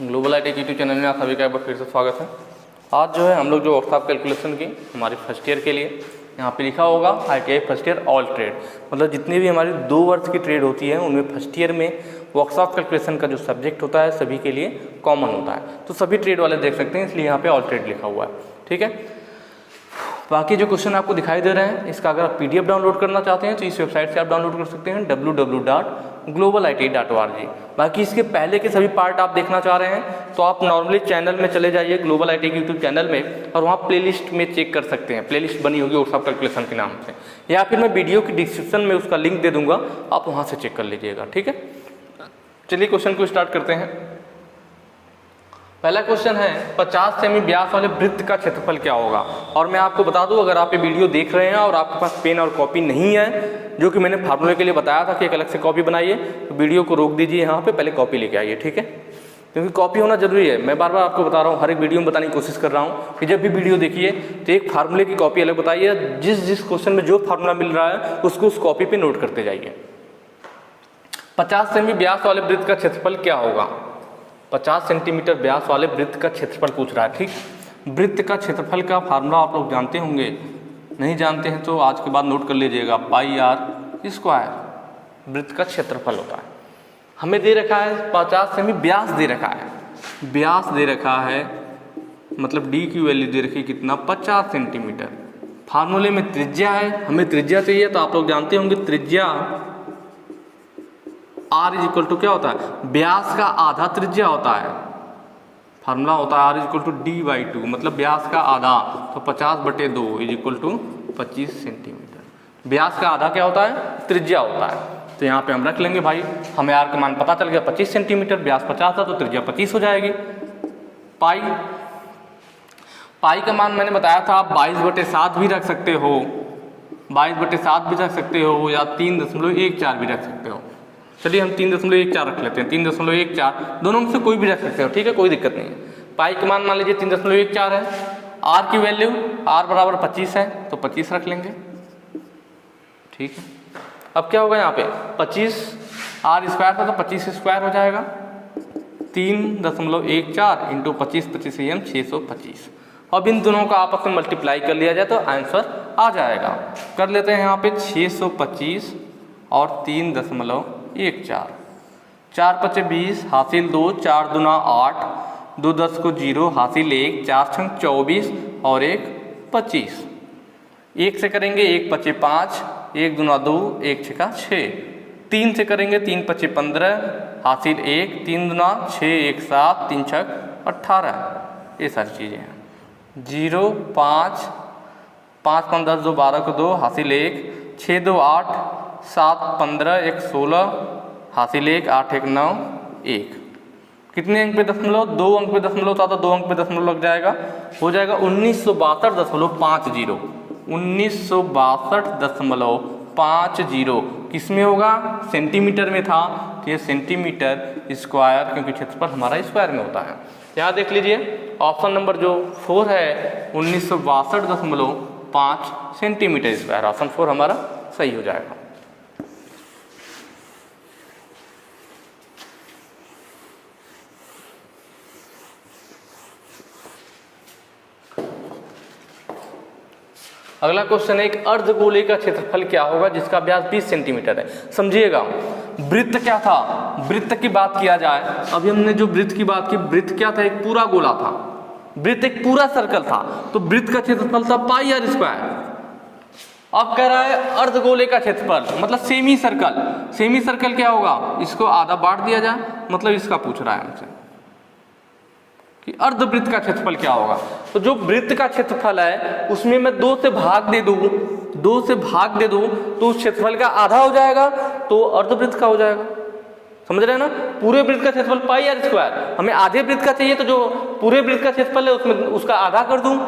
Global IT YouTube channel में आप सभी का एक बार फिर से स्वागत है। आज जो है हम लोग जो वर्कशॉप कैलकुलेशन की हमारी फर्स्ट ईयर के लिए यहाँ पे लिखा होगा ITI first year all trade, मतलब जितनी भी हमारी 2 वर्ष की ट्रेड होती है उनमें फर्स्ट ईयर में वर्कशॉप कैलकुलेशन का जो सब्जेक्ट होता है सभी के लिए कॉमन होता है, तो सभी ट्रेड वाले देख सकते हैं, इसलिए यहाँ पे ऑल ट्रेड लिखा हुआ है। ठीक है, बाकी जो क्वेश्चन आपको दिखाई दे रहे हैं इसका अगर आप PDF डाउनलोड करना चाहते हैं तो इस वेबसाइट से आप डाउनलोड कर सकते हैं www.globaliti.org। बाकी इसके पहले के सभी पार्ट आप देखना चाह रहे हैं तो आप नॉर्मली चैनल में चले जाइए, ग्लोबल आईटी के यूट्यूब चैनल में, और वहाँ प्लेलिस्ट में चेक कर सकते हैं। प्लेलिस्ट बनी होगी वर्कशॉप कैलकुलेशन के नाम से, या फिर मैं वीडियो की डिस्क्रिप्शन में उसका लिंक दे दूंगा, आप वहाँ से चेक कर लीजिएगा। ठीक है, चलिए क्वेश्चन को स्टार्ट करते हैं। पहला क्वेश्चन है 50 सेमी व्यास वाले वृत्त का क्षेत्रफल क्या होगा। और मैं आपको बता दूं, अगर आप ये वीडियो देख रहे हैं और आपके पास पेन और कॉपी नहीं है, जो कि मैंने फार्मूले के लिए बताया था कि एक अलग से कॉपी बनाइए, तो वीडियो को रोक दीजिए, यहाँ पे पहले कॉपी लेके आइए। ठीक है, क्योंकि कॉपी होना जरूरी है। मैं बार बार आपको बता रहा हूँ, हर एक वीडियो में बताने की कोशिश कर रहा हूँ कि जब भी वीडियो देखिए तो एक फार्मूले की कॉपी अलग बताइए, जिस क्वेश्चन में जो फार्मूला मिल रहा है उसको उस कॉपी पर नोट करते जाइए। 50 सेमी व्यास वाले वृत्त का क्षेत्रफल क्या होगा। 50 सेंटीमीटर व्यास वाले वृत्त का क्षेत्रफल पूछ रहा है। ठीक, वृत्त का क्षेत्रफल का फार्मूला आप लोग जानते होंगे, नहीं जानते हैं तो आज के बाद नोट कर लीजिएगा, पाई आर स्क्वायर वृत्त का क्षेत्रफल होता है। हमें दे रखा है 50 सेमी व्यास दे रखा है, व्यास दे रखा है, मतलब डी की वैल्यू दे रखी कितना, 50 सेंटीमीटर। फार्मूले में त्रिज्या है, हमें त्रिज्या चाहिए, तो आप लोग जानते होंगे त्रिज्या R इज इक्वल टू क्या होता है, व्यास का आधा त्रिज्या होता है। फार्मूला होता है R is equal to D/2, मतलब व्यास का आधा, तो 50/2 इज इक्वल टू 25 सेंटीमीटर। व्यास का आधा क्या होता है, त्रिज्या होता है। तो यहाँ पे हम रख लेंगे भाई, हमें R का मान पता चल गया 25 सेंटीमीटर, व्यास 50 था तो त्रिज्या 25 हो जाएगी। पाई का मान मैंने बताया था आप 22/7 भी रख सकते हो, 22/7 भी रख सकते हो, या 3.14 भी रख सकते हो। चलिए हम 3.14 रख लेते हैं, 3.14 दोनों में से कोई भी रख सकते हो। ठीक है, कोई दिक्कत नहीं है। पाई का मान लीजिए 3.14 है, R की वैल्यू R बराबर 25 है तो 25 रख लेंगे। ठीक है, अब क्या होगा यहाँ पे 25 R स्क्वायर था तो 25 स्क्वायर हो जाएगा, 3.14 इंटू 25 625। अब इन दोनों का आपस में मल्टीप्लाई कर लिया जाए तो आंसर आ जाएगा। कर लेते हैं यहाँ पे 625 और 3.14, 4 5 20 हासिल 2, 4 दूना 8, 2 10 को 0 हासिल 1, 4 छंग 24 और 1 25। 1 से करेंगे 1 5 5, 1 दूना 2, 1 6 6। 3 से करेंगे 3 5 15 हासिल 1, 3 दूना 6, 1 7, 3 6 18। ये सारी चीज़ें हैं। 0 5 5 5 10 2 12 को 2 हासिल 1, 6 2 8, 7 15, 1 16 हासिल 1, 8 1 9 1। कितने अंक पे दशमलव, 2 अंक पे दशमलव था तो 2 अंक पे दशमलव लग जाएगा, हो जाएगा 1962.50। 1962.50 किस में होगा, सेंटीमीटर में था, तो ये सेंटीमीटर स्क्वायर, क्योंकि क्षेत्रफल हमारा स्क्वायर में होता है। यहाँ देख लीजिए ऑप्शन नंबर जो 4 है 1962.5 सेंटीमीटर स्क्वायर, ऑप्शन 4 हमारा सही हो जाएगा। अगला क्वेश्चन है, एक अर्धगोले का क्षेत्रफल क्या होगा जिसका व्यास 20 सेंटीमीटर है। समझिएगा, वृत्त क्या था, वृत्त की बात किया जाए, अभी हमने जो वृत्त की बात की, वृत्त क्या था, एक पूरा गोला था, वृत्त एक पूरा सर्कल था, तो वृत्त का क्षेत्रफल था पाई आर स्क्वायर। अब कह रहा है अर्धगोले का क्षेत्रफल, मतलब सेमी सर्कल। सेमी सर्कल क्या होगा, इसको आधा बांट दिया जाए, मतलब इसका पूछ रहा है हमसे कि अर्धवृत्त का क्षेत्रफल क्या होगा। तो जो वृत्त का क्षेत्रफल है उसमें मैं 2 से भाग दे दूं, 2 से भाग दे दूं तो उस क्षेत्रफल का आधा हो जाएगा, तो अर्धवृत्त का हो जाएगा। समझ रहे हैं ना, पूरे वृत्त का क्षेत्रफल पाई आर स्क्वायर, हमें आधे वृत्त का चाहिए, तो जो पूरे वृत्त का क्षेत्रफल है उसमें उसका आधा कर दूं।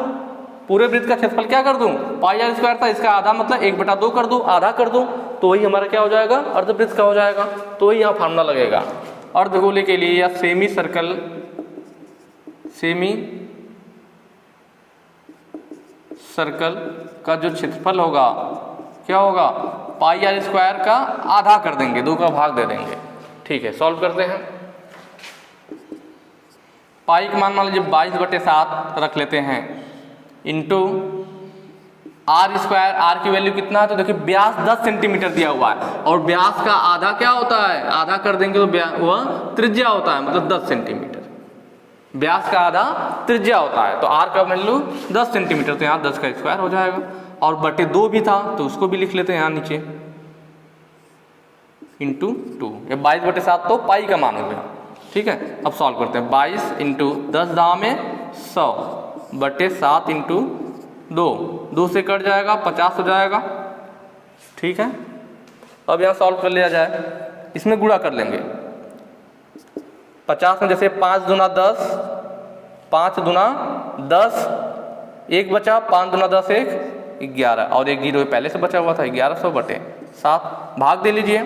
पूरे वृत्त का क्षेत्रफल क्या कर दूं, पाई आर स्क्वायर था, इसका आधा मतलब 1/2 कर दूं, आधा कर दूं, तो वही हमारा क्या हो जाएगा, अर्धवृत्त का हो जाएगा। तो वही यहाँ फार्मूला लगेगा अर्धगोले के लिए, या सेमी सर्कल, सेमी सर्कल का जो क्षेत्रफल होगा क्या होगा, पाई आर स्क्वायर का आधा कर देंगे, 2 का भाग दे देंगे। ठीक है, सॉल्व करते हैं। पाई का मान लीजिए 22/7 रख लेते हैं, इंटू आर स्क्वायर, आर की वैल्यू कितना है, तो देखिए व्यास 10 सेंटीमीटर दिया हुआ है, और व्यास का आधा क्या होता है, आधा कर देंगे तो वह त्रिज्या होता है, मतलब 10 सेंटीमीटर। व्यास का आधा त्रिज्या होता है, तो आर का वैल्यू 10 सेंटीमीटर, तो यहाँ 10 का स्क्वायर हो जाएगा। और बटे 2 भी था तो उसको भी लिख लेते हैं यहाँ नीचे, इंटू 2। ये 22/7 तो पाई का मान हो गया, ठीक है। अब सॉल्व करते हैं, 22 इंटू 10 दाव में 100 बटे 7 इंटू 2 से कट जाएगा, 50 हो जाएगा, ठीक है। अब यहाँ सॉल्व कर लिया जाए, इसमें गुणा कर लेंगे। 50 में जैसे 5 दूना 10, 5 दूना 10, 1 बचा, 5 दूना 10 1 11, और 1 जीरो पहले से बचा हुआ था, 1100 बटे 7, भाग दे लीजिए।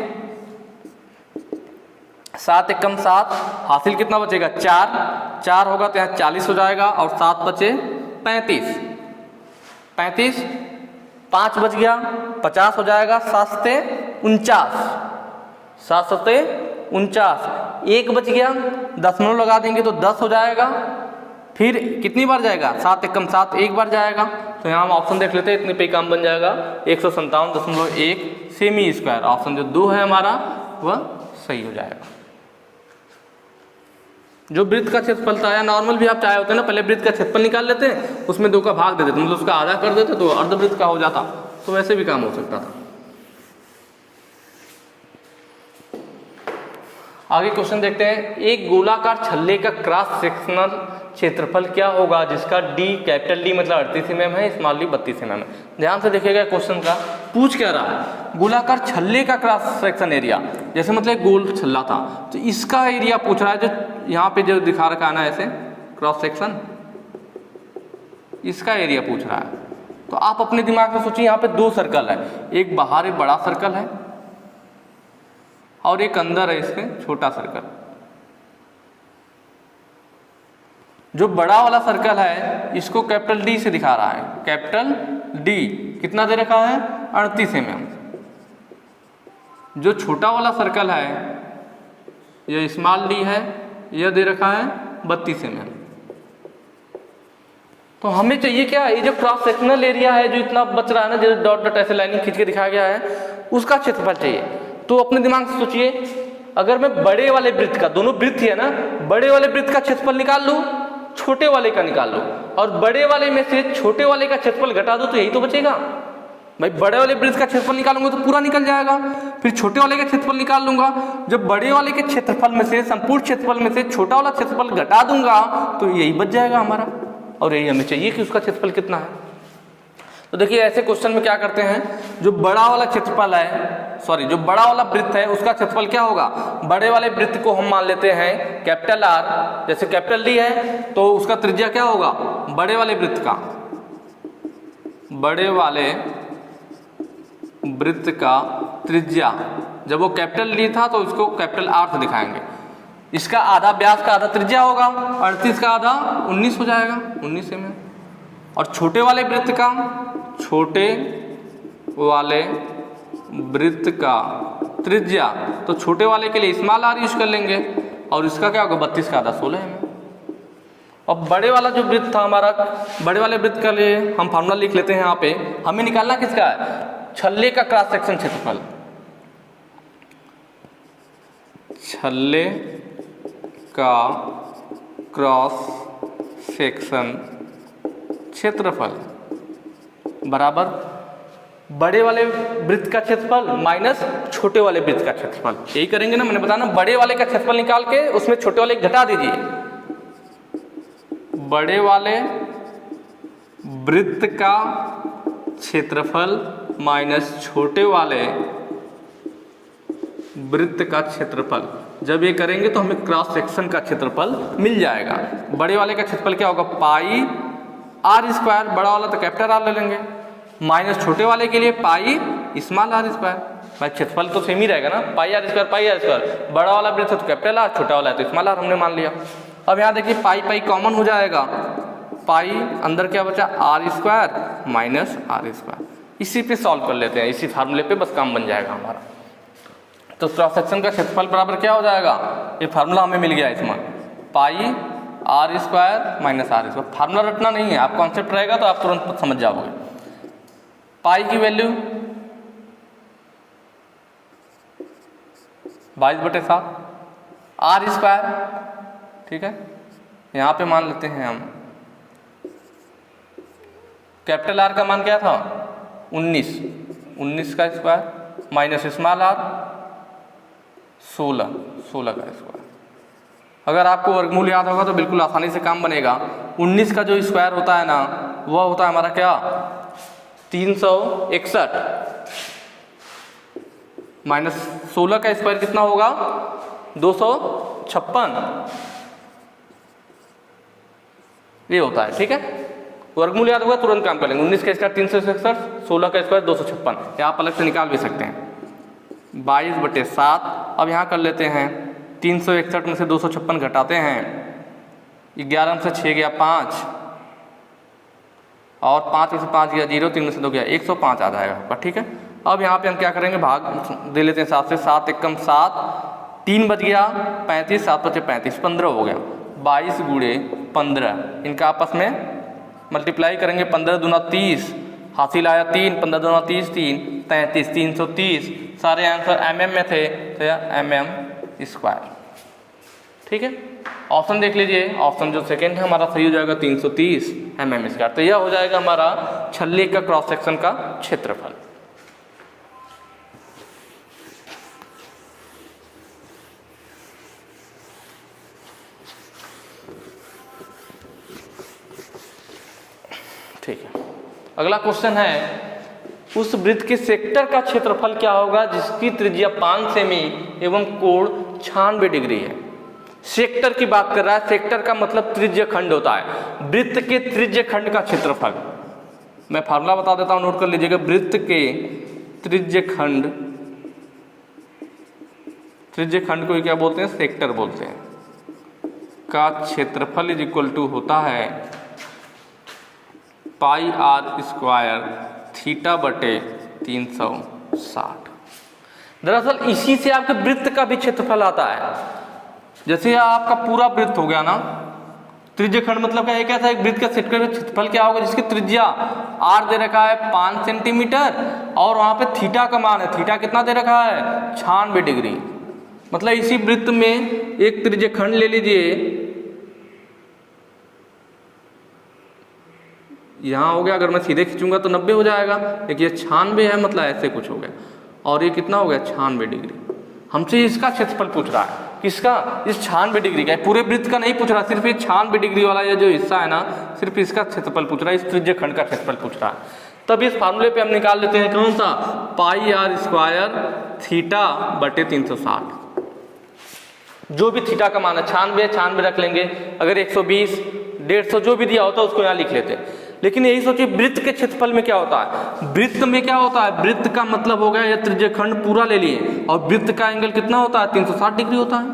7 एकम 7, हासिल कितना बचेगा 4 होगा तो यहाँ 40 हो जाएगा, और 7 बचे 35, 5 बच गया, 50 हो जाएगा, 7 सते 49, 1 बच गया, दशमलव लगा देंगे तो 10 हो जाएगा। फिर कितनी बार जाएगा, 7 एकम 7 एक बार जाएगा, तो यहाँ हम ऑप्शन देख लेते हैं, इतने पे काम बन जाएगा 157.1 सेमी स्क्वायर। ऑप्शन जो 2 है हमारा वह सही हो जाएगा। जो वृत्त का क्षेत्रफल था, या नॉर्मल भी आप चाहे होते हैं ना, पहले वृत्त का क्षेत्रफल निकाल लेते हैं, उसमें 2 का भाग दे देते, मतलब उसका आधा कर देते तो अर्धवृत्त का हो जाता, तो वैसे भी काम हो सकता था। आगे क्वेश्चन देखते हैं, एक गोलाकार छल्ले का क्रॉस सेक्शनल क्षेत्रफल क्या होगा जिसका डी, कैपिटल डी मतलब 38 mm है, स्मॉल डी 32 mm है। ध्यान से देखिएगा क्वेश्चन का पूछ क्या रहा है, गोलाकार छल्ले का क्रॉस सेक्शन एरिया, जैसे मतलब गोल छल्ला था तो इसका एरिया पूछ रहा है, जो यहाँ पे जो दिखा रखा है ना ऐसे क्रॉस सेक्शन, इसका एरिया पूछ रहा है। तो आप अपने दिमाग में सोचिए, यहाँ पे 2 सर्कल है, एक बाहर एक बड़ा सर्कल है और एक अंदर है इसके छोटा सर्कल। जो बड़ा वाला सर्कल है इसको कैपिटल डी से दिखा रहा है, कैपिटल डी कितना दे रखा है 38 mm। जो छोटा वाला सर्कल है यह स्मॉल डी है, यह दे रखा है 32 mm। तो हमें चाहिए क्या, ये जो क्रॉस सेक्शनल एरिया है जो इतना बच रहा है ना, जो डॉट डॉट ऐसे लाइनिंग खींच के दिखाया गया है, उसका क्षेत्रफल चाहिए। तो अपने दिमाग से सोचिए, अगर मैं बड़े वाले वृत्त का, दोनों वृत्त है ना, बड़े वाले वृत्त का क्षेत्रफल निकाल लूं, छोटे वाले का निकाल लूं, और बड़े वाले में से छोटे वाले का क्षेत्रफल घटा दो तो यही तो बचेगा। भाई बड़े वाले वृत्त का क्षेत्रफल निकालूंगा तो पूरा निकल जाएगा, फिर छोटे वाले का क्षेत्रफल निकाल लूंगा, जब बड़े वाले के क्षेत्रफल में से, संपूर्ण क्षेत्रफल में से छोटा वाला क्षेत्रफल घटा दूंगा तो यही बच जाएगा हमारा, और यही हमें चाहिए कि उसका क्षेत्रफल कितना है। तो देखिए ऐसे क्वेश्चन में क्या करते हैं, जो बड़ा वाला क्षेत्रफल है, जो बड़ा वाला वृत्त है उसका क्षेत्रफल क्या होगा, बड़े वाले वृत्त को हम मान लेते हैं कैपिटल आर, जैसे कैपिटल डी है तो उसका त्रिज्या क्या होगा, बड़े वाले वृत्त का, बड़े वाले वृत्त का त्रिज्या, जब वो कैपिटल डी था तो उसको कैपिटल आर से दिखाएंगे। इसका आधा व्यास का आधा त्रिज्या होगा, 38 का आधा 19 हो जाएगा, 19 mm। और छोटे वाले वृत्त का, छोटे वाले वृत्त का त्रिज्या, तो छोटे वाले के लिए स्मॉल आर यूज कर लेंगे, और इसका क्या होगा 32 का आधा 16 mm। अब बड़े वाला जो वृत्त था हमारा, बड़े वाले वृत्त के लिए हम फार्मूला लिख लेते हैं। यहाँ पे हमें निकालना किसका है, छल्ले का क्रॉस सेक्शन क्षेत्रफल, छल्ले का क्रॉस सेक्शन क्षेत्रफल बराबर बड़े वाले वृत्त का क्षेत्रफल माइनस छोटे वाले वृत्त का क्षेत्रफल। यही करेंगे ना, मैंने बताया ना, बड़े वाले का क्षेत्रफल निकाल के उसमें छोटे वाले घटा दीजिए। बड़े वाले वृत्त का क्षेत्रफल माइनस छोटे वाले वृत्त का क्षेत्रफल, जब ये करेंगे तो हमें क्रॉस सेक्शन का क्षेत्रफल मिल जाएगा। बड़े वाले का क्षेत्रफल क्या होगा, पाई आर स्क्वायर, बड़ा वाला तो कैपिटल आर ले लेंगे, माइनस छोटे वाले के लिए पाई स्मॉल आर स्क्वायर। भाई क्षेत्रफल तो सेम ही रहेगा ना, पाई आर स्क्वायर, बड़ा वाला वृत्त है तो कैपिटल आर, छोटा वाला है तो स्मॉल आर हमने मान लिया। अब यहाँ देखिए पाई पाई कॉमन हो जाएगा, पाई अंदर क्या बचा R square minus R square. इसी पे सॉल्व कर लेते हैं, इसी फार्मूले पे बस काम बन जाएगा हमारा। तो क्रॉस सेक्शन का क्षेत्रफल बराबर क्या हो जाएगा, ये फार्मूला हमें मिल गया इसमें, pi R square minus R square. Formula रटना नहीं है, आप कॉन्सेप्ट रहेगा तो आप तुरंत समझ जाओगे। पाई की वैल्यू 22/7 आर स्क्वायर, ठीक है। यहाँ पे मान लेते हैं हम कैपिटल आर का मान क्या था 19 का स्क्वायर माइनस स्मॉल आर 16 का स्क्वायर। अगर आपको वर्गमूल याद होगा तो बिल्कुल आसानी से काम बनेगा। 19 का जो स्क्वायर होता है ना वह होता है हमारा क्या 361 माइनस 16 का स्क्वायर कितना होगा 256, ये होता है, ठीक है। वर्गमूल याद होगा तुरंत काम कर लेंगे। 19 का स्क्वायर 361, 16 का स्क्वायर 256, या आप अलग से निकाल भी सकते हैं। 22/7। अब यहाँ कर लेते हैं 361 में से 256 घटाते हैं, 11 में से 6 गया 5 और 5 में से 5 गया 0, 3 में से 2 गया 105 आ जाएगा आपका, ठीक है। अब यहाँ पे हम क्या करेंगे भाग दे लेते हैं 7 से, 7 एकम 7, 3 बच गया 35, 7 बचे 35, 15 हो गया। 22 गुणे 15 इनका आपस में मल्टीप्लाई करेंगे, 15 दूना 30, हासिल आया 3, 15 दूना 30, 3 33, 330। सारे आंसर mm में थे तो यह mm स्क्वायर, ठीक है। ऑप्शन देख लीजिए, ऑप्शन जो सेकेंड है हमारा सही हो जाएगा 330 mm स्क्वायर। तो यह हो जाएगा हमारा छल्ले का क्रॉस सेक्शन का क्षेत्रफल। ठीक है। अगला क्वेश्चन है उस वृत्त के सेक्टर का क्षेत्रफल क्या होगा जिसकी त्रिज्या 5 सेमी एवं कोण 96 डिग्री है। सेक्टर की बात कर रहा है। सेक्टर का मतलब त्रिज्य खंड होता है। वृत्त के त्रिज्य खंड का क्षेत्रफल मैं फार्मूला बता देता हूं, नोट कर लीजिएगा। वृत्त के त्रिज्य खंड को क्या बोलते हैं सेक्टर बोलते हैं, का क्षेत्रफल इज इक्वल टू होता है पाई आर स्क्वायर थीटा बटे 360। दरअसल इसी से आपके वृत्त का भी क्षेत्रफल आता है। जैसे आपका पूरा वृत्त हो गया ना, त्रिज्य खंड मतलब क्या है, क्या था एक वृत्त का क्षेत्रफल क्या होगा जिसकी त्रिज्या आर दे रखा है 5 सेंटीमीटर और वहां पे थीटा का मान है, थीटा कितना दे रखा है 96 डिग्री। मतलब इसी वृत्त में एक त्रिज्य खंड ले लीजिए, यहाँ हो गया, अगर मैं सीधे खींचूंगा तो 90 हो जाएगा, लेकिन ये 96 है, मतलब ऐसे कुछ हो गया। और ये कितना हो गया 96 डिग्री। हमसे इसका क्षेत्रफल पूछ रहा है, किसका, इस 96 डिग्री का। पूरे वृत्त का नहीं पूछ रहा, सिर्फ ये 96 डिग्री वाला ये जो हिस्सा है ना, सिर्फ इसका क्षेत्रफल पूछ रहा है, इस त्रिज्य खंड का क्षेत्रफल पूछ रहा है। तब इस फार्मूले पे हम निकाल लेते हैं कौन सा, पाई आर स्क्वायर थीटा बटे 360। जो भी थीटा का मान है 96 रख लेंगे, अगर 120 150 जो भी दिया होता है उसको यहाँ लिख लेते हैं। लेकिन यही सोचिए वृत्त के क्षेत्रफल में क्या होता है। वृत्त में क्या होता है, वृत्त का मतलब हो गया यह त्रिज्य खंड पूरा ले लिए, और वृत्त का एंगल कितना होता है 360 डिग्री होता है।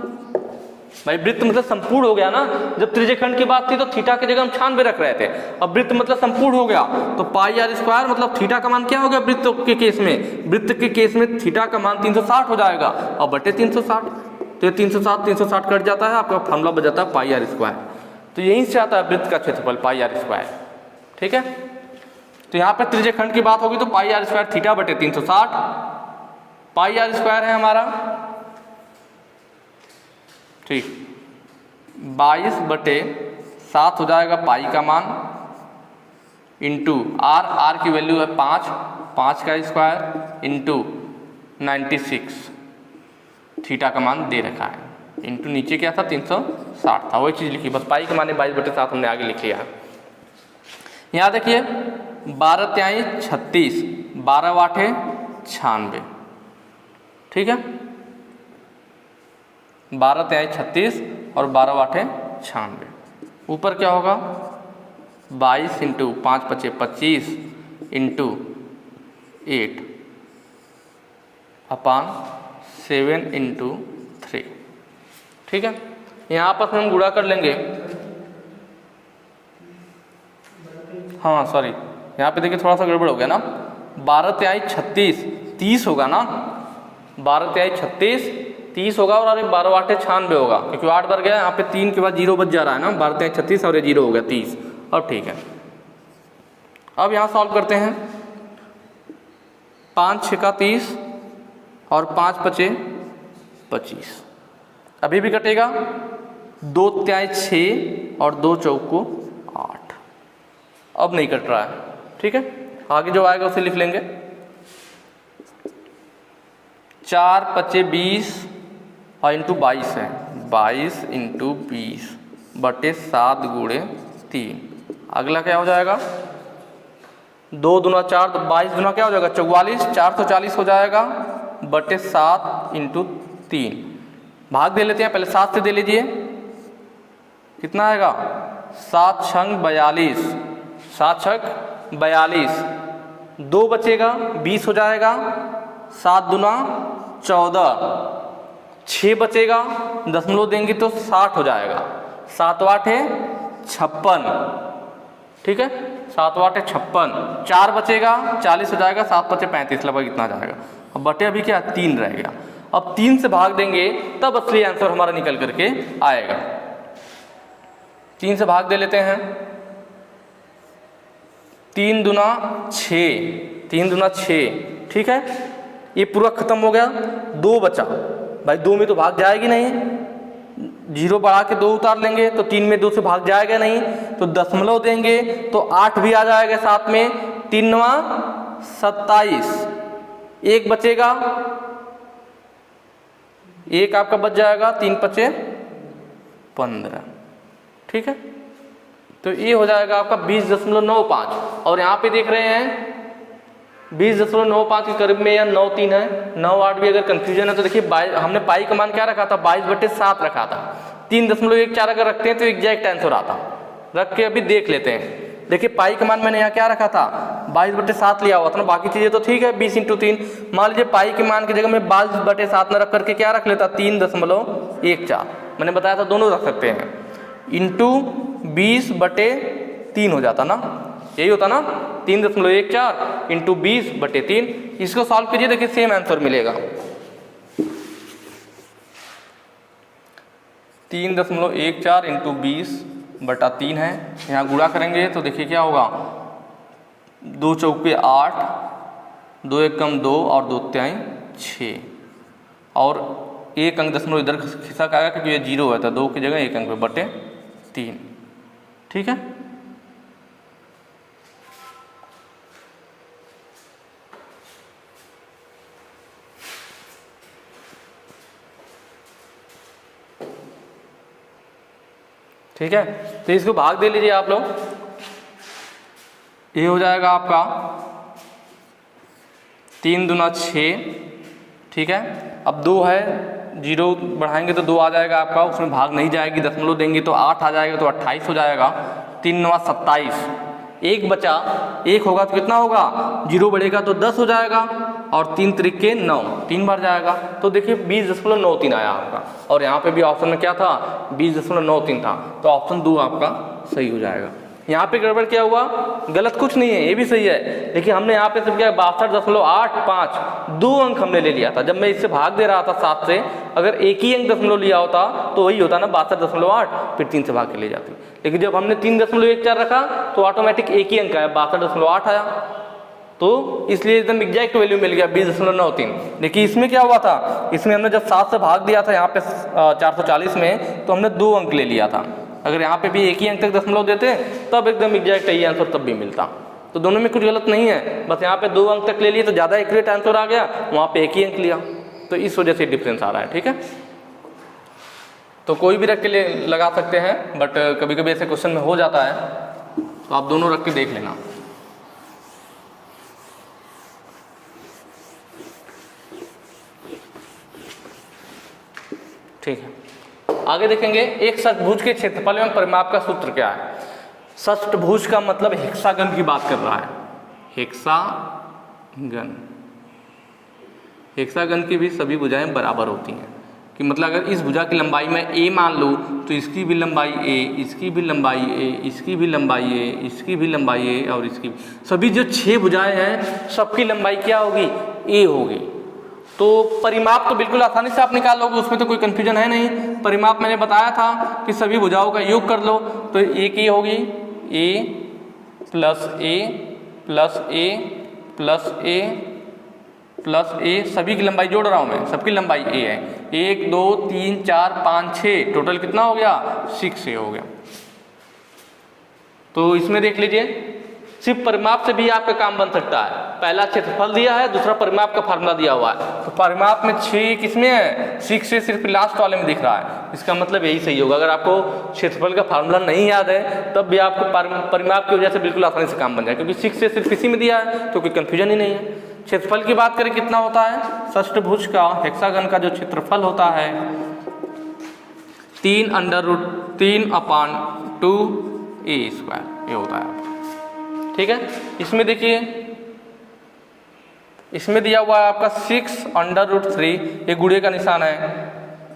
भाई वृत्त मतलब संपूर्ण हो गया ना। जब त्रिज्य खंड की बात थी तो थीटा की जगह हम 96 रख रहे थे, अब वृत्त मतलब संपूर्ण हो गया तो पाई आर स्क्वायर मतलब थीटा का मान क्या हो गया वृत्त के केस में, वृत्त के केस में थीटा का मान 360 हो जाएगा और बटे 360। तो ये 360 कट जाता है, आपका फॉर्मूला बच जाता है पाई आर स्क्वायर। तो यहीं से आता है वृत्त का क्षेत्रफल पाई आर स्क्वायर, ठीक है। तो यहाँ पे त्रिज्य खंड की बात होगी तो पाई आर स्क्वायर थीटा बटे 360, पाई आर स्क्वायर है हमारा, ठीक 22/7 हो जाएगा पाई का मान, इंटू आर की वैल्यू है 5 का स्क्वायर इंटू 96 थीटा का मान दे रखा है, इंटू नीचे क्या था 360 था, वही चीज़ लिखी, बस पाई के माने 22/7 हमने आगे लिख लिया है। यहाँ देखिए 12 तिहाई 36, 12 आठे 96, ठीक है। 12 तिहाई 36 और 12 आठे 96। ऊपर क्या होगा 22 इंटू 5 × 25 इंटू 8 अपान 7 इंटू 3, ठीक है। यहाँ आपस में हम गुणा कर लेंगे। हाँ सॉरी, यहाँ पे देखिए थोड़ा सा गड़बड़ हो गया ना, 12 तिहाई 36 30 होगा ना, 12 तिहाई 36 30 होगा और अरे 12 8 96 होगा, क्योंकि 8 बढ़ गया यहाँ पे 3 के बाद 0 बच जा रहा है ना, 12 36 और ये 0 हो गया 30। अब ठीक है, अब यहाँ सॉल्व करते हैं। 5 6 का 30 और 5 5 25, अभी भी कटेगा। 2 3 6 और 2 चौको 8, अब नहीं कट रहा है। ठीक है, आगे जो आएगा उसे लिख लेंगे। 4 5 20 और इंटू 22 है, 22 इंटू 20 बटे 7 गुणे 3। अगला क्या हो जाएगा, 2 दूना 4, 22 दूना क्या हो जाएगा 44, 440 हो जाएगा बटे 7 इंटू 3। भाग दे लेते हैं, पहले 7 से दे लीजिए, कितना आएगा 7 छंग 42, 7 छंग 42, 2 बचेगा 20 हो जाएगा, 7 दूना 14, 6 बचेगा, दशमलव देंगे तो 60 हो जाएगा, 7 8 है 56। ठीक है, 7 8 है 56, 4 बचेगा 40 हो जाएगा, 7 5 35, लगभग इतना जाएगा। अब बटे अभी क्या 3 रह गया, अब 3 से भाग देंगे तब असली आंसर हमारा निकल करके आएगा। 3 से भाग दे लेते हैं, 3 दूना 6, 3 दूना 6। ठीक है, ये पूरा खत्म हो गया, 2 बचा भाई, 2 में तो भाग जाएगी नहीं, 0 बढ़ा के 2 उतार लेंगे तो 3 में 2 से भाग जाएगा नहीं, तो दशमलव देंगे तो 8 भी आ जाएगा साथ में, 3 9 27, 1 बचेगा, 1 आपका बच जाएगा, 3 5 15। ठीक है, तो ये हो जाएगा आपका 20.95। और यहाँ पे देख रहे हैं 20.95 के करीब में या 9 3 है, 9 8 भी अगर कंफ्यूजन है तो देखिए हमने पाई का मान क्या रखा था 22/7 रखा था, 3.14 अगर रखते हैं तो एग्जैक्ट आंसर आता। रख के अभी देख लेते हैं, देखिए पाई का मान मैंने यहाँ क्या रखा था 22/7 लिया हुआ था ना, बाकी चीज़ें तो ठीक है 20 × 3। मान लीजिए पाई के मान की जगह में 22/7 में रख करके क्या रख लेता 3.14, मैंने बताया था दोनों रख सकते हैं, इंटू 20/3 हो जाता ना, यही होता ना 3.14 इंटू 20/3। इसको सॉल्व कीजिए, देखिए सेम आंसर मिलेगा, 3.14 इंटू 20/3 है। यहाँ गुणा करेंगे तो देखिए क्या होगा, 2 चौके 8, 2 1 कम 2 और 2 3 6, और 1 अंक दशमलव इधर खिसक आएगा क्योंकि ये 0 है, तो 2 की जगह 1 अंक पे बटे 3। ठीक है, ठीक है, तो इसको भाग दे लीजिए आप लोग, ये हो जाएगा आपका 3 दूना 6। ठीक है, अब 2 है, 0 बढ़ाएंगे तो 2 आ जाएगा आपका, उसमें भाग नहीं जाएगी, दशमलव देंगे तो 8 आ जाएगा, तो 28 हो जाएगा, 3 9 27, 1 बचा, 1 होगा तो कितना होगा, 0 बढ़ेगा तो 10 हो जाएगा, और 3 त्रिके 9, 3 बार जाएगा, तो देखिए 20.93 आया आपका। और यहाँ पे भी ऑप्शन में क्या था 20.93 था, तो ऑप्शन 2 आपका सही हो जाएगा। यहाँ पे गड़बड़ क्या हुआ, गलत कुछ नहीं है, ये भी सही है, लेकिन हमने यहाँ पे सिर्फ क्या 62.85 2 अंक हमने ले लिया था। जब मैं इससे भाग दे रहा था 7 से, अगर एक ही अंक दशमलव लिया होता तो वही होता ना 62.8, फिर 3 से भाग के ले जाती। लेकिन जब हमने 3.14 रखा तो ऑटोमेटिक एक ही अंक आया, 62.8 आया, तो इसलिए एकदम एग्जैक्ट वैल्यू मिल गया 20.93। लेकिन इसमें क्या हुआ था, इसमें हमने जब 7 से भाग दिया था यहाँ पे 440 में, तो हमने 2 अंक ले लिया था। अगर यहाँ पे भी एक ही अंक तक दशमलव देते तब एकदम एग्जैक्ट यही आंसर तब भी मिलता। तो दोनों में कुछ गलत नहीं है, बस यहाँ पे 2 अंक तक ले लिए तो ज़्यादा एक्यूरेट आंसर आ गया, वहाँ पे एक ही अंक लिया, तो इस वजह से डिफरेंस आ रहा है। ठीक है, तो कोई भी रख के लगा सकते हैं, बट कभी कभी ऐसे क्वेश्चन में हो जाता है, तो आप दोनों रख के देख लेना। ठीक है, आगे देखेंगे एक षटभुज के क्षेत्रफल एवं परिमाप का सूत्र क्या है। षटभुज का मतलब हेक्सागन की बात कर रहा है, हेक्सागन। हेक्सागन की भी सभी भुजाएं बराबर होती हैं, कि मतलब अगर इस भुजा की लंबाई में a मान लूँ तो इसकी भी लंबाई a, इसकी भी लंबाई a, इसकी भी लंबाई a, इसकी भी लंबाई a और इसकी सभी जो 6 भुजाएं हैं सबकी लंबाई क्या होगी, a होगी। तो परिमाप तो बिल्कुल आसानी से आप निकाल लोगे, उसमें तो कोई कन्फ्यूजन है नहीं। परिमाप मैंने बताया था कि सभी भुजाओं का योग कर लो, तो एक ये होगी ए प्लस ए प्लस ए प्लस ए प्लस ए, सभी की लंबाई जोड़ रहा हूँ मैं, सबकी लंबाई ए है। 1 2 3 4 5 6, टोटल कितना हो गया 6 हो गया। तो इसमें देख लीजिए सिर्फ परिमाप से भी आपका काम बन सकता है। पहला क्षेत्रफल दिया है, दूसरा परिमाप का फार्मूला दिया हुआ है। तो परिमाप में 6 किसमें है, 6 से सिर्फ लास्ट वाले में दिख रहा है, इसका मतलब यही सही होगा। अगर आपको क्षेत्रफल का फार्मूला नहीं याद है तब भी आपको परिमाप की वजह से बिल्कुल आसानी से काम बन जाए, क्योंकि 6 से सिर्फ इसी में दिया है तो कोई कन्फ्यूजन ही नहीं है। क्षेत्रफल की बात करें कितना होता है, षष्ठभुज का हेक्सागन का जो क्षेत्रफल होता है 3/3/2a², ये होता है। ठीक है, इसमें देखिए इसमें दिया हुआ है आपका 6/3, ये गुणे का निशान है,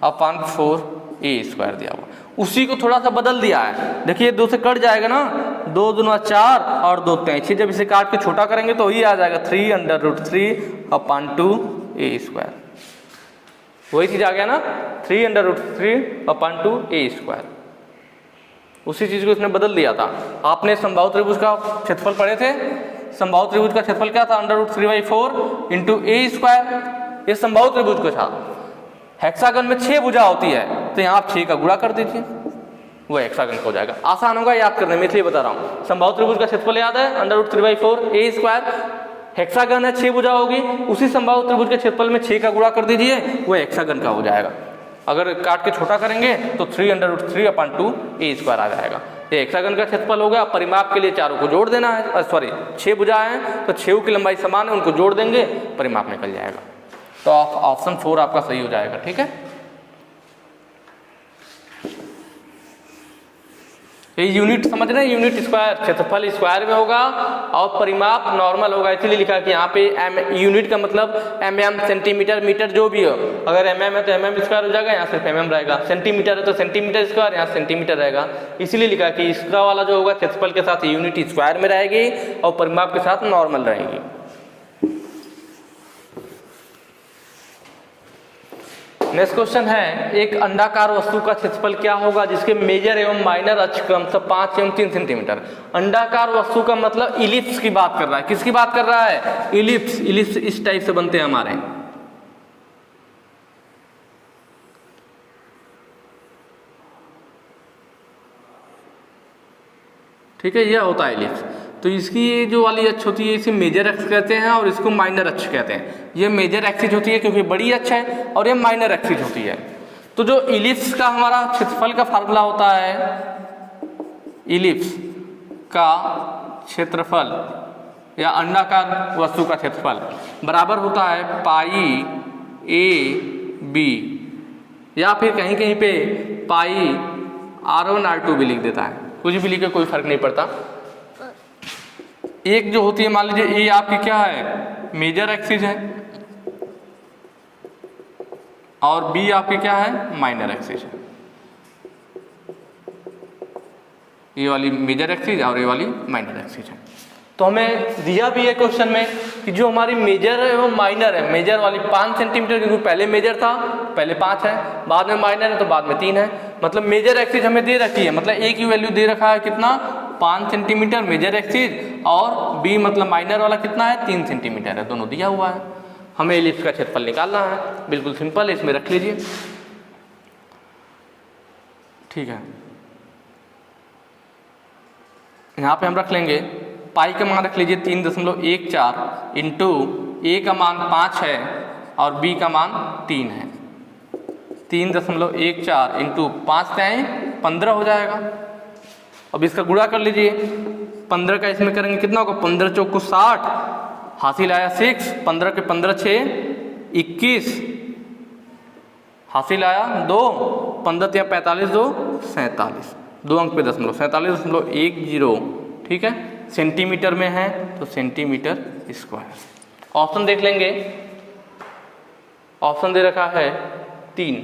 अपॉन 4a² दिया हुआ। उसी को थोड़ा सा बदल दिया है, देखिए 2 से कट जाएगा ना, 2 दूना 4 और 2 3, जब इसे काट के छोटा करेंगे तो ये आ जाएगा 3/3/2a²। वही चीज आ गया ना, 3/3/2a²। उसी चीज को इसने बदल दिया था। आपने समबाहु त्रिभुज का क्षेत्रफल पढ़े थे, समबाहु त्रिभुज का क्षेत्रफल क्या था, √3/4 × a²। ये समबाहु त्रिभुज को था। हेक्सागन में 6 भुजा होती है, तो यहाँ आप 6 का गुणा कर दीजिए, वो हेक्सागन हो जाएगा। आसान होगा याद करने में, इसलिए बता रहा हूँ। समबाहु त्रिभुज का क्षेत्रफल याद है, √3/4 a²। हेक्सागन है, 6 भुजा होगी, उसी समबाहु त्रिभुज के क्षेत्रफल में 6 का गुणा कर दीजिए, वो हेक्सागन का हो जाएगा। अगर काट के छोटा करेंगे तो 3/3/2a² आ जाएगा। ये हेक्सागन का क्षेत्रफल हो गया। परिमाप के लिए चारों को जोड़ देना है, सॉरी 6 भुजा हैं तो 6 की लंबाई समान है, उनको जोड़ देंगे, परिमाप निकल जाएगा। तो ऑप्शन 4 आपका सही हो जाएगा। ठीक है, ये यूनिट समझ रहे हैं, यूनिट स्क्वायर, क्षेत्रफल स्क्वायर में होगा और परिमाप नॉर्मल होगा, इसीलिए लिखा कि यहाँ पे यूनिट का मतलब mm, सेंटीमीटर, मीटर जो भी हो। अगर mm है तो mm स्क्वायर हो जाएगा, यहाँ सिर्फ mm रहेगा। सेंटीमीटर है तो सेंटीमीटर स्क्वायर, यहाँ सेंटीमीटर रहेगा। इसीलिए लिखा कि इसका वाला जो होगा क्षेत्रफल के साथ यूनिट स्क्वायर में रहेगी और परिमाप के साथ नॉर्मल रहेगी। नेक्स्ट क्वेश्चन है, एक अंडाकार वस्तु का क्षेत्रफल क्या होगा जिसके मेजर एवं माइनर अक्ष क्रमशः 5 एवं 3 सेंटीमीटर। अंडाकार वस्तु का मतलब इलिप्स की बात कर रहा है। किसकी बात कर रहा है, इलिप्स। इलिप्स इस टाइप से बनते हैं हमारे, ठीक है, यह होता है इलिप्स। तो इसकी ये जो वाली अक्ष होती है इसे मेजर अक्ष कहते हैं और इसको माइनर अक्ष कहते हैं। ये मेजर एक्सिस होती है क्योंकि बड़ी अक्ष है, और ये माइनर एक्सिस होती है। तो जो इलिप्स का हमारा क्षेत्रफल का फार्मूला होता है, इलिप्स का क्षेत्रफल या अंडाकार वस्तु का क्षेत्रफल बराबर होता है π/a/b, या फिर कहीं कहीं पे π/r1/r2 भी लिख देता है, कुछ भी लिखे कोई फर्क नहीं पड़ता। एक जो होती है, मान लीजिए ए आपकी क्या है, मेजर एक्सिस है, और बी आपकी क्या है, माइनर एक्सिस है। ये वाली मेजर एक्सिस और ये वाली माइनर एक्सिस है। तो हमें दिया भी है क्वेश्चन में कि जो हमारी मेजर है वो माइनर है। मेजर वाली 5 सेंटीमीटर, क्योंकि पहले मेजर था, पहले 5 है, बाद में माइनर है तो बाद में 3 है। मतलब मेजर एक्सिस हमें दे रखी है, मतलब ए की वैल्यू दे रखा है कितना, 5 सेंटीमीटर मेजर एक्सिस, और बी मतलब माइनर वाला कितना है, 3 सेंटीमीटर है, दोनों दिया हुआ है। हमें इलिप्स का क्षेत्रफल निकालना है, बिल्कुल सिंपल है, इसमें रख लीजिए। ठीक है, यहाँ पे हम रख लेंगे पाई का मान रख लीजिए 3.14 इंटू ए का मान 5 है और बी का मान 3 है। 3.14 इंटू 5 से 15 हो जाएगा। अब इसका गुणा कर लीजिए, 15 का इसमें करेंगे कितना होगा, 15 चौको 60, हासिल आया 6, 15 के 15 6 21, हासिल आया 2, 15 या 45 2 47, 2 अंक पे दशमलव, 47.10। ठीक है, सेंटीमीटर में है तो सेंटीमीटर स्क्वायर। ऑप्शन देख लेंगे, ऑप्शन दे रखा है 3।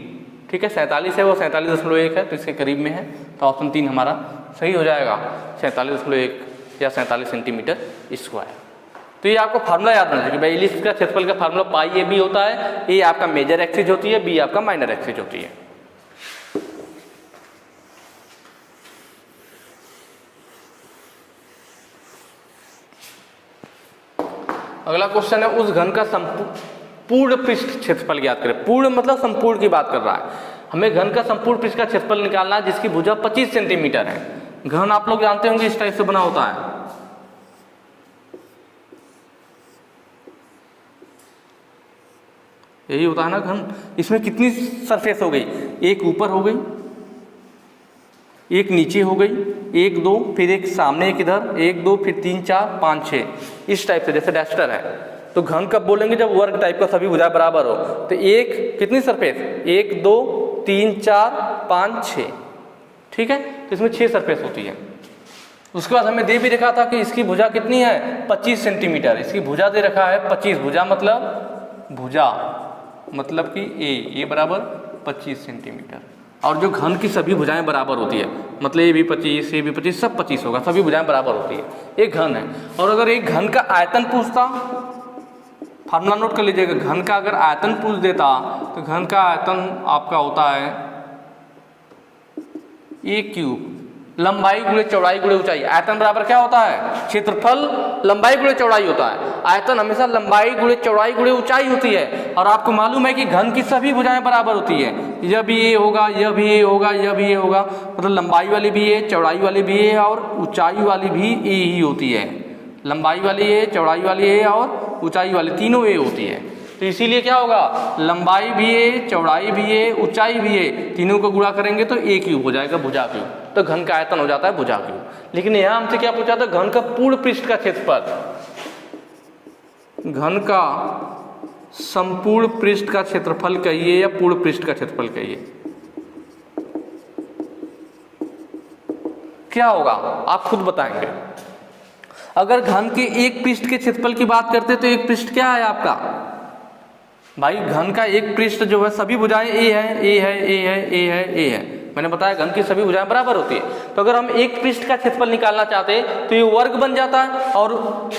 ठीक है, 47 है वो 47.1 है तो इसके करीब में है, तो ऑप्शन 3 हमारा सही हो जाएगा, 47.1 या 47 सेंटीमीटर स्क्वायर। तो ये आपको फार्मूला याद रखना चाहिए भाई, इलिप्स का क्षेत्रफल का फार्मूला पाई ए बी होता है, ए आपका मेजर एक्सिस होती है, बी आपका माइनर एक्सिस होती है। अगला क्वेश्चन है उस घन का पूर्ण पृष्ठ क्षेत्रफल ज्ञात करें। पूर्ण मतलब संपूर्ण की बात कर रहा है, हमें घन का संपूर्ण पृष्ठ का क्षेत्रफल निकालना है जिसकी भुजा 25 सेंटीमीटर है। घन आप लोग जानते होंगे इस टाइप से बना होता है, यही होता है ना घन। इसमें कितनी सरफेस हो गई, एक ऊपर हो गई, एक नीचे हो गई, 1 2 फिर एक सामने, एक इधर, 1 2 फिर 3 4 5 6, इस टाइप से जैसे डस्टर है। तो घन कब बोलेंगे, जब वर्ग टाइप का सभी भुजाएं बराबर हो। तो एक कितनी सरफेस, 1 2 3 4 5 6, ठीक है। तो इसमें 6 सरफेस होती है। उसके बाद हमें दे भी रखा था कि इसकी भुजा कितनी है 25 सेंटीमीटर। इसकी भुजा दे रखा है 25, भुजा मतलब कि ए बराबर 25 सेंटीमीटर। और जो घन की सभी भुजाएं बराबर होती है, मतलब ये भी 25, ये भी 25, सब 25 होगा, सभी भुजाएं बराबर होती है, एक घन है। और अगर एक घन का आयतन पूछता, फार्मूला नोट कर लीजिएगा, घन का अगर आयतन पूछ देता तो घन का आयतन आपका होता है ए क्यूब, लंबाई गुणे चौड़ाई गुणे ऊंचाई। आयतन बराबर क्या होता है, क्षेत्रफल लंबाई गुणे चौड़ाई होता है। आयतन हमेशा लंबाई गुणे चौड़ाई गुणे ऊंचाई होती है। और आपको मालूम है कि घन की सभी भुजाएं बराबर होती है, यह भी ए होगा, यह भी ए होगा, यह भी ए होगा, मतलब लंबाई वाली भी ए, चौड़ाई वाली भी ए और ऊंचाई वाली भी ए ही होती है। लंबाई वाली ए, चौड़ाई वाली ए और ऊंचाई वाली तीनों ए होती है। तो इसीलिए क्या होगा, लंबाई भी ए, चौड़ाई भी ए, ऊंचाई भी ए, तीनों को गुणा करेंगे तो ए क्यूब हो जाएगा, भुजा क्यूब। तो घन का आयतन हो जाता है भुजा क्यूब। लेकिन यहां हमसे क्या पूछा था, घन का पूर्ण पृष्ठ का क्षेत्रफल, घन का संपूर्ण पृष्ठ का क्षेत्रफल कहिए या पूर्ण पृष्ठ का क्षेत्रफल कहिए, क्या होगा आप खुद बताएंगे। अगर घन के एक पृष्ठ के क्षेत्रफल की बात करते तो एक पृष्ठ क्या है आपका भाई, घन का एक पृष्ठ जो है सभी भुजाएं ए है, ए है, ए है, ए है, ए है। मैंने बताया घन की सभी भुजाएं बराबर होती है। तो अगर हम एक पृष्ठ का क्षेत्रफल निकालना चाहते हैं तो ये वर्ग बन जाता है, और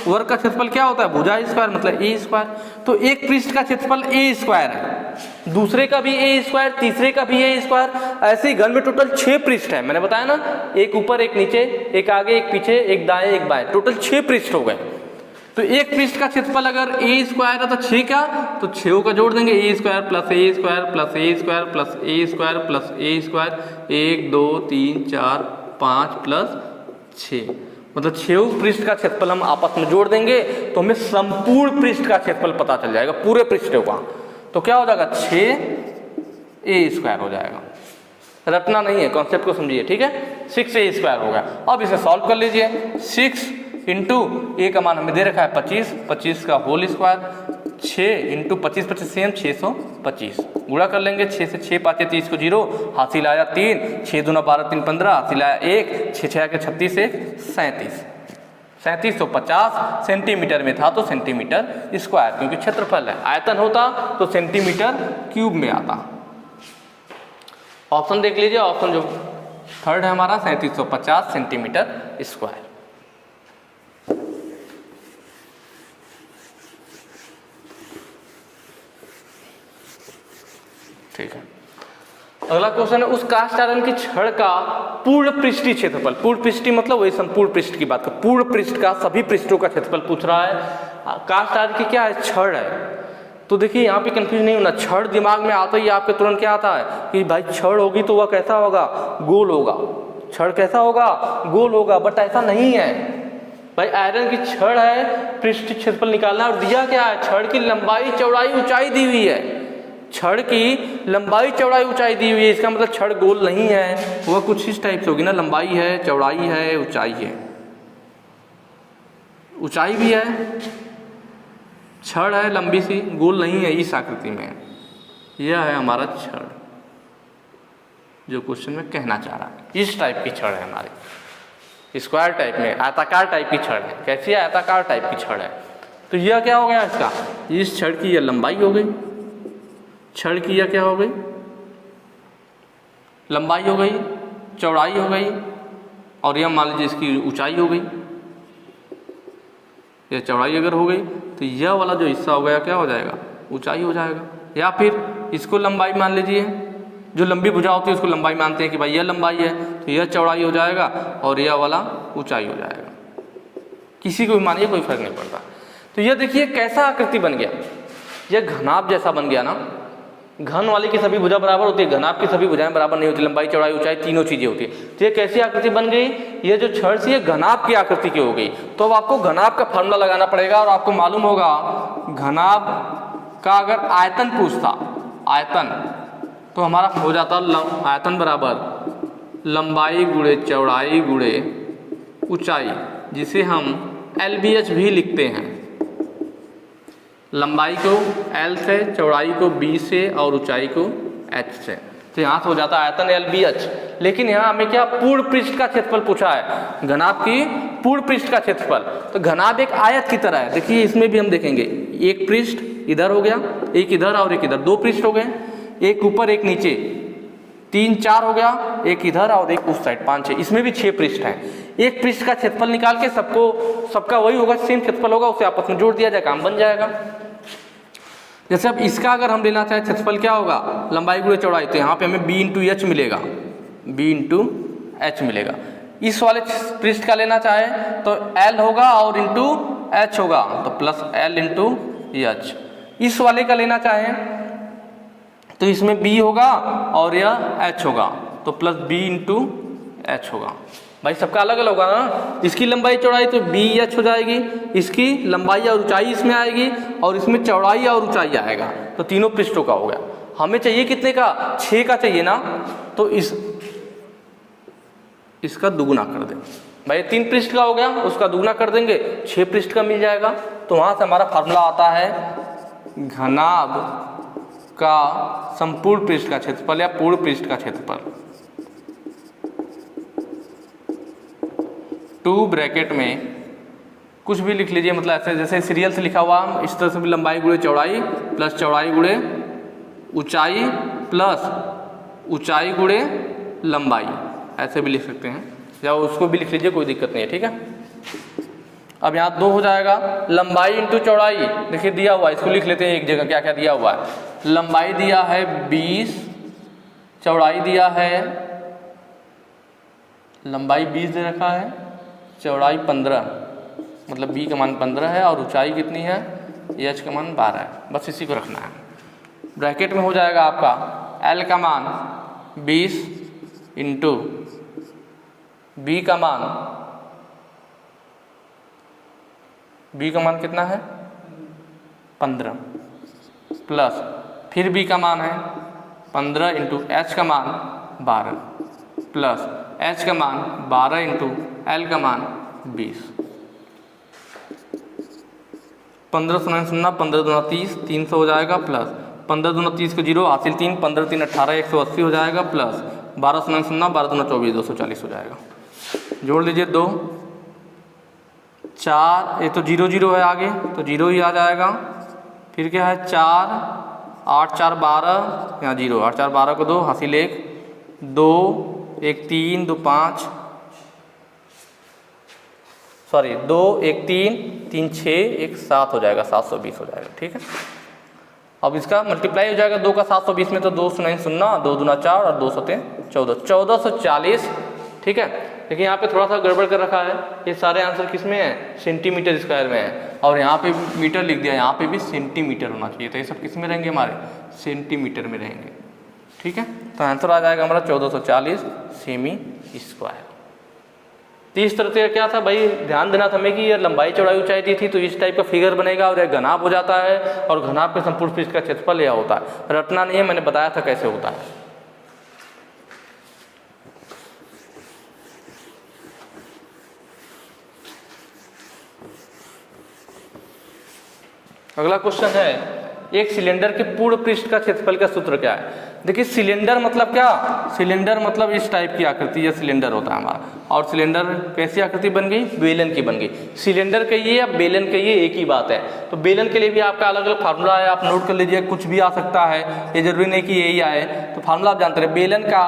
वर्ग का क्षेत्रफल क्या होता है, भुजा स्क्वायर मतलब ए स्क्वायर। तो एक पृष्ठ का क्षेत्रफल ए स्क्वायर है, दूसरे का भी ए स्क्वायर, तीसरे का भी ए स्क्वायर। ऐसे ही घन में टोटल 6 पृष्ठ है। मैंने बताया ना, एक ऊपर, एक नीचे, एक आगे, एक पीछे, एक दाएं, एक बाएं, टोटल 6 पृष्ठ हो गए। तो एक पृष्ठ का क्षेत्रफल अगर ए स्क्वायर है तो 6 का, तो 6 का जोड़ देंगे, ए स्क्वायर प्लस ए स्क्वायर प्लस ए स्क्वायर प्लस ए स्क्वायर प्लस ए स्क्वायर, 1 2 3 4 5 प्लस 6, मतलब 6 पृष्ठ का क्षेत्रफल हम आपस में जोड़ देंगे तो हमें संपूर्ण पृष्ठ का क्षेत्रफल पता चल जाएगा, पूरे पृष्ठ का। तो क्या हो जाएगा, 6 ए स्क्वायर हो जाएगा। रटना नहीं है, कॉन्सेप्ट को समझिए, ठीक है। 6 ए स्क्वायर हो गया। अब इसे सॉल्व कर लीजिए। 6 इंटू ए का मान हमें दे रखा है 25, 25 का होल स्क्वायर, 6 इंटू 25 25 सेम 625, गुणा कर लेंगे। 6 से 6 5 30 को 0, हासिल आया 3, 6 दूना 12 3 15, हासिल आया 1, 6 6 के 36 1 37, 3750 सेंटीमीटर में था तो सेंटीमीटर स्क्वायर, क्योंकि क्षेत्रफल है। आयतन होता तो सेंटीमीटर क्यूब में आता। ऑप्शन देख लीजिए, ऑप्शन जो थर्ड है हमारा 3750 सेंटीमीटर स्क्वायर। ठीक है। अगला क्वेश्चन है उस कास्ट आयरन की छड़ का पूर्ण पृष्ठीय क्षेत्रफल, पूर्ण पृष्ठीय मतलब वही संपूर्ण पृष्ठ की बात कर, पूर्ण पृष्ठ का सभी पृष्ठों का क्षेत्रफल पूछ रहा है। कास्ट आयरन की क्या है, छड़ है। तो देखिए यहाँ पे कंफ्यूज नहीं होना, छड़ दिमाग में आता ही आपके तुरंत क्या आता है कि भाई छड़ होगी तो वह कैसा होगा, गोल होगा। छड़ कैसा होगा, गोल होगा, बट ऐसा नहीं है भाई। आयरन की छड़ है, पृष्ठीय क्षेत्रफल निकालना, और दिया क्या है, छड़ की लंबाई चौड़ाई ऊंचाई दी हुई है। छड़ की लंबाई चौड़ाई ऊंचाई दी हुई है, इसका मतलब छड़ गोल नहीं है, वह कुछ इस टाइप से होगी ना, लंबाई है, चौड़ाई है, ऊंचाई है, ऊंचाई भी है, छड़ है लंबी सी, गोल नहीं है, इस आकृति में। यह है हमारा छड़ जो क्वेश्चन में कहना चाह रहा है। इस टाइप की छड़ है हमारी, स्क्वायर टाइप में, आयताकार टाइप की छड़ है। कैसी है, आयताकार टाइप की छड़ है। तो यह क्या हो गया इसका, इस छड़ की यह लंबाई हो गई, छड़ की यह क्या हो गई, लंबाई हो गई, चौड़ाई हो गई, और यह मान लीजिए इसकी ऊंचाई हो गई। यह चौड़ाई अगर हो गई तो यह वाला जो हिस्सा हो गया क्या हो जाएगा, ऊंचाई हो जाएगा। या फिर इसको लंबाई मान लीजिए, जो लंबी भुजा होती है उसको लंबाई मानते हैं कि भाई यह लंबाई है तो यह चौड़ाई हो जाएगा और यह वाला ऊंचाई हो जाएगा। किसी को भी मानिए, कोई फर्क नहीं पड़ता। तो यह देखिए कैसा आकृति बन गया, यह घनाभ जैसा बन गया ना। घन वाली की सभी भुजा बराबर होती है, घनाभ की सभी भुजाएं बराबर नहीं होती, लंबाई चौड़ाई ऊंचाई तीनों चीजें होती है। तो ये कैसी आकृति बन गई, ये जो छड़ सी है घनाभ की आकृति की हो गई। तो अब आपको घनाभ का फार्मूला लगाना पड़ेगा और आपको मालूम होगा घनाभ का अगर आयतन पूछता, आयतन, तो हमारा हो जाता आयतन बराबर लंबाई गुणे चौड़ाई गुणे ऊंचाई, जिसे हम LBH भी लिखते हैं। लंबाई को L से, चौड़ाई को B से और ऊंचाई को H से। तो यहाँ से हो जाता है आयतन LBH। लेकिन यहाँ हमें क्या पूर्ण पृष्ठ का क्षेत्रफल पूछा है, घनाभ की पूर्ण पृष्ठ का क्षेत्रफल। तो घनाभ एक आयत की तरह है। देखिए इसमें भी हम देखेंगे, एक पृष्ठ इधर हो गया, एक इधर और एक इधर, दो पृष्ठ हो गए, एक ऊपर एक नीचे, 3 4 हो गया, एक इधर और एक उस साइड 5 6, इसमें भी 6 पृष्ठ हैं। एक पृष्ठ का क्षेत्रफल निकाल के सबका वही होगा, सेम क्षेत्रफल होगा, उसे आपस में जोड़ दिया जाए, काम बन जाएगा। जैसे अब इसका अगर हम लेना चाहें क्षेत्रफल क्या होगा, लंबाई गुणे चौड़ाई, तो यहाँ पे हमें B × H मिलेगा, B × H मिलेगा। इस वाले पृष्ठ का लेना चाहे तो L होगा और इंटू H होगा, तो प्लस L × H। इस वाले का लेना चाहें तो इसमें B होगा और यह H होगा, तो प्लस B × H होगा। भाई सबका अलग अलग होगा ना, इसकी लंबाई चौड़ाई तो BH हो जाएगी, इसकी लंबाई और ऊंचाई इसमें आएगी और इसमें चौड़ाई और ऊंचाई आएगा, तो तीनों पृष्ठों का हो गया। हमें चाहिए कितने का, 6 का चाहिए ना, तो इसका दुगुना कर दें। भाई 3 पृष्ठ का हो गया, उसका दुगुना कर देंगे, 6 पृष्ठ का मिल जाएगा। तो वहां से हमारा फार्मूला आता है घनाभ का संपूर्ण पृष्ठ का क्षेत्रफल या पूर्ण पृष्ठ का क्षेत्रफल, 2 ब्रैकेट में कुछ भी लिख लीजिए, मतलब ऐसे जैसे सीरियल से लिखा हुआ, इस तरह से भी लंबाई गुणे चौड़ाई प्लस चौड़ाई गुणे ऊंचाई प्लस ऊंचाई गुणे लंबाई, ऐसे भी लिख सकते हैं, या उसको भी लिख लीजिए, कोई दिक्कत नहीं है, ठीक है। अब यहाँ 2 हो जाएगा, लंबाई इंटू चौड़ाई, देखिए दिया हुआ है, इसको लिख लेते हैं एक जगह क्या क्या दिया हुआ है। लंबाई दिया है 20, चौड़ाई दिया है, लंबाई 20 दे रखा है, चौड़ाई 15, मतलब B का मान 15 है और ऊंचाई कितनी है, H का मान 12 है, बस इसी को रखना है। ब्रैकेट में हो जाएगा आपका L का मान 20 इंटू B का मान कितना है 15, प्लस फिर B का मान है 15 इंटू H का मान 12, प्लस H का मान 12 इंटू L का मान 20। 15 0 0, 15 2 30, 300 हो जाएगा, प्लस 15 2 30 को 0 हासिल 3, 15 3 18, 180 हो जाएगा, प्लस 12 0 0, 12 2 24, 240 हो जाएगा। जोड़ लीजिए 2 4, ये तो 0 0 है आगे, तो 0 ही आ जाएगा। फिर क्या है 4 8 4 12, यहाँ 0, 8 4 12 को 2 हासिल 1, 2 1 3 2 5, सॉरी 2 1 3 3 6 1 7 हो जाएगा, 720 हो जाएगा, ठीक है। अब इसका मल्टीप्लाई हो जाएगा 2 का 720 में, तो 2 0 0, 2 दूना 4 और 2 7 14, 1440, ठीक है। लेकिन यहाँ पे थोड़ा सा गड़बड़ कर रखा है, ये सारे आंसर किस में है, सेंटीमीटर स्क्वायर में है, और यहाँ पे मीटर लिख दिया, यहाँ पे भी सेंटीमीटर होना चाहिए, तो ये सब किस में रहेंगे, हमारे सेंटीमीटर में रहेंगे, ठीक है। तो आंसर आ जाएगा हमारा 1440 सेमी स्क्वायर। तो इस तरह से क्या था भाई, ध्यान देना था हमें कि ये लंबाई चौड़ाई ऊंचाई दी थी, तो इस टाइप का फिगर बनेगा और यह घनाभ हो जाता है, और घनाभ के संपूर्ण पृष्ठ का क्षेत्रफल यह होता है। रटना नहीं है, मैंने बताया था कैसे होता है। अगला क्वेश्चन है, एक सिलेंडर के पूर्ण पृष्ठ का क्षेत्रफल का सूत्र क्या है। देखिए सिलेंडर मतलब क्या, सिलेंडर मतलब इस टाइप की आकृति, यह सिलेंडर होता है हमारा, और सिलेंडर कैसी आकृति बन गई, बेलन की बन गई। सिलेंडर कहिए या बेलन कहिए एक ही बात है। तो बेलन के लिए भी आपका अलग अलग फार्मूला है, आप नोट कर लीजिए, कुछ भी आ सकता है, ये जरूरी नहीं कि यही आए। तो फार्मूला आप जानते हैं, बेलन का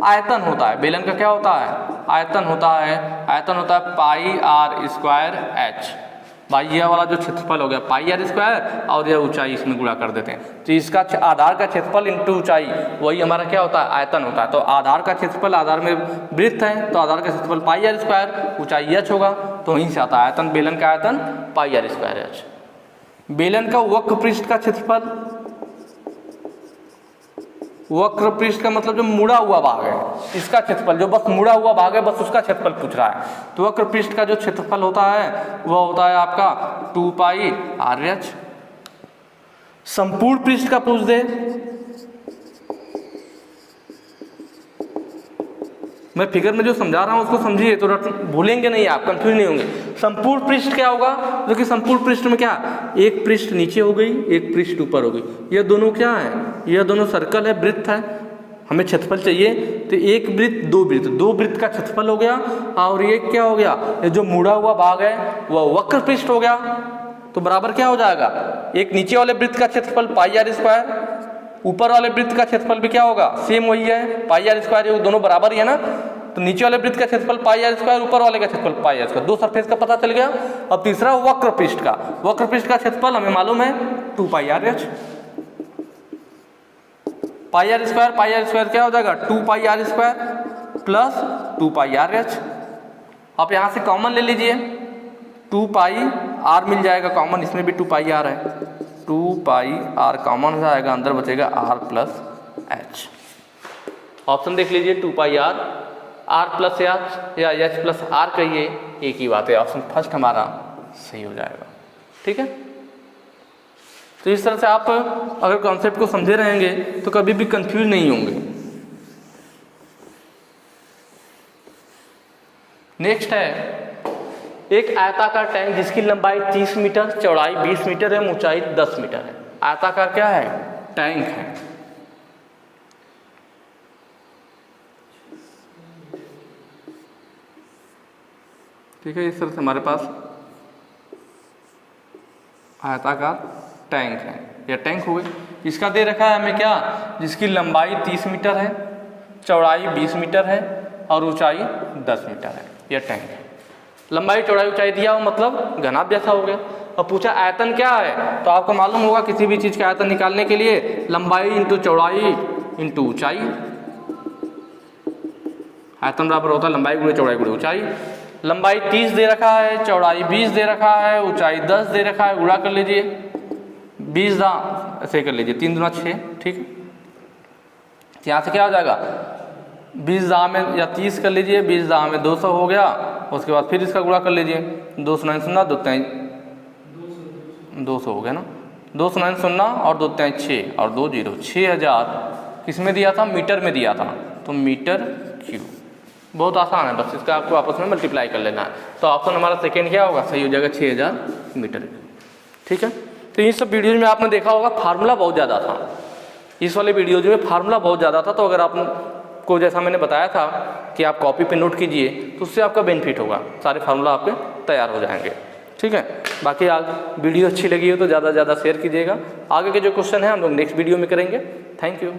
आयतन होता है, बेलन का क्या होता है, आयतन होता है, आयतन होता है पाई r² h। भाई ये वाला जो क्षेत्रफल हो गया पाई आर स्क्वायर और यह ऊंचाई इसमें गुणा कर देते हैं, तो इसका आधार का क्षेत्रफल इंटू ऊंचाई वही हमारा क्या होता है, आयतन होता है। तो आधार का क्षेत्रफल, आधार में वृत्त है तो आधार का क्षेत्रफल पाई आर स्क्वायर, ऊंचाई h होगा, तो वहीं से आता है आयतन, बेलन का आयतन पाई आर स्क्वायर h। बेलन का वक्र पृष्ठ का क्षेत्रफल, वक्र पृष्ठ का मतलब जो मुड़ा हुआ भाग है इसका क्षेत्रफल, जो बस मुड़ा हुआ भाग है बस उसका क्षेत्रफल पूछ रहा है। तो वक्र पृष्ठ का जो क्षेत्रफल होता है वह होता है आपका 2 पाई आर एच। संपूर्ण पृष्ठ का पूछ दे, मैं फिगर में जो समझा रहा हूं उसको समझिए तो भूलेंगे नहीं आप, कंफ्यूज नहीं होंगे। संपूर्ण पृष्ठ क्या होगा, जो कि संपूर्ण पृष्ठ में क्या, एक पृष्ठ नीचे हो गई एक पृष्ठ ऊपर हो गई, ये दोनों क्या है, यह दोनों सर्कल है, वृत्त है, हमें क्षेत्रफल चाहिए तो एक वृत्त दो वृत्त का क्षेत्रफल हो गया, और ये क्या हो गया, ये जो मुड़ा हुआ भाग है वह वक्र पृष्ठ हो गया। तो बराबर क्या हो जाएगा, एक नीचे वाले वृत्त का क्षेत्रफल पाई आर स्क्वायर, ऊपर वाले वृत्त का क्षेत्रफल भी क्या होगा, सेम वही है पाई आर स्क्वायर, ये दोनों बराबर ही है ना। तो नीचे वाले वृत्त का क्षेत्रफल पाई आर स्क्वायर, ऊपर वाले का क्षेत्रफल पाई आर स्क्वायर, दो सरफेस का पता चल गया। अब तीसरा वक्र पृष्ठ का, वक्र पृष्ठ का क्षेत्रफल हमें मालूम है 2 pi R H. Pi R square क्या हो जाएगा, 2 pi R square plus 2 pi R H. आप यहाँ से कॉमन ले लीजिए, 2 पाई आर मिल जाएगा कॉमन, इसमें भी 2 पाई आर है, 2 पाई आर कॉमन हो जाएगा, अंदर बचेगा आर प्लस एच। ऑप्शन देख लीजिए, 2 पाई आर प्लस एच या एच प्लस आर कहिए, एक ही बात है, ऑप्शन फर्स्ट हमारा सही हो जाएगा। ठीक है, तो इस तरह से आप अगर कॉन्सेप्ट को समझे रहेंगे तो कभी भी कंफ्यूज नहीं होंगे। नेक्स्ट है एक आयताकार टैंक जिसकी लंबाई 30 मीटर, चौड़ाई 20 मीटर है, ऊंचाई 10 मीटर है। आयताकार क्या है, टैंक है। ठीक है, इस तरह से हमारे पास आयताकार टैंक है, यह टैंक हो गई। इसका दे रखा है हमें क्या, जिसकी लंबाई 30 मीटर है, चौड़ाई 20 मीटर है और ऊंचाई 10 मीटर है, यह टैंक है। लंबाई चौड़ाई ऊंचाई दिया हो मतलब घनाभ जैसा हो गया। और पूछा आयतन क्या है, तो आपको मालूम होगा किसी भी चीज़ का आयतन निकालने के लिए लंबाई इंटू चौड़ाई इंटू ऊंचाई, आयतन बराबर होता है लंबाई गुणे चौड़ाई गुणे ऊंचाई। लंबाई 30 दे रखा है, चौड़ाई 20 दे रखा है, ऊंचाई 10 दे रखा है, गुणा कर लीजिए, 20 ऐसे कर लीजिए, 3 दूना 6। ठीक, यहाँ से क्या हो जाएगा, 20 दाम में या 30 कर लीजिए, 20 दाम में 200 हो गया, उसके बाद फिर इसका गुणा कर लीजिए, 200 हो गया ना, 200 और 2 6 और 2 0, 6000 किस में दिया था, मीटर में दिया था, तो मीटर क्यूब। बहुत आसान है, बस इसका आपको आपस में मल्टीप्लाई कर लेना है। तो ऑप्शन हमारा सेकेंड क्या होगा, सही हो जाएगा 6000 मीटर क्यूब। ठीक है, तो इन सब वीडियोज में आपने देखा होगा फार्मूला बहुत ज़्यादा था, इस वाले वीडियोज में फार्मूला बहुत ज़्यादा था। तो अगर आपको जैसा मैंने बताया था कि आप कॉपी पे नोट कीजिए तो उससे आपका बेनिफिट होगा, सारे फार्मूला आपके तैयार हो जाएंगे। ठीक है, बाकी आज वीडियो अच्छी लगी हो तो ज़्यादा से ज़्यादा शेयर कीजिएगा। आगे के जो क्वेश्चन है हम लोग नेक्स्ट वीडियो में करेंगे। Thank you.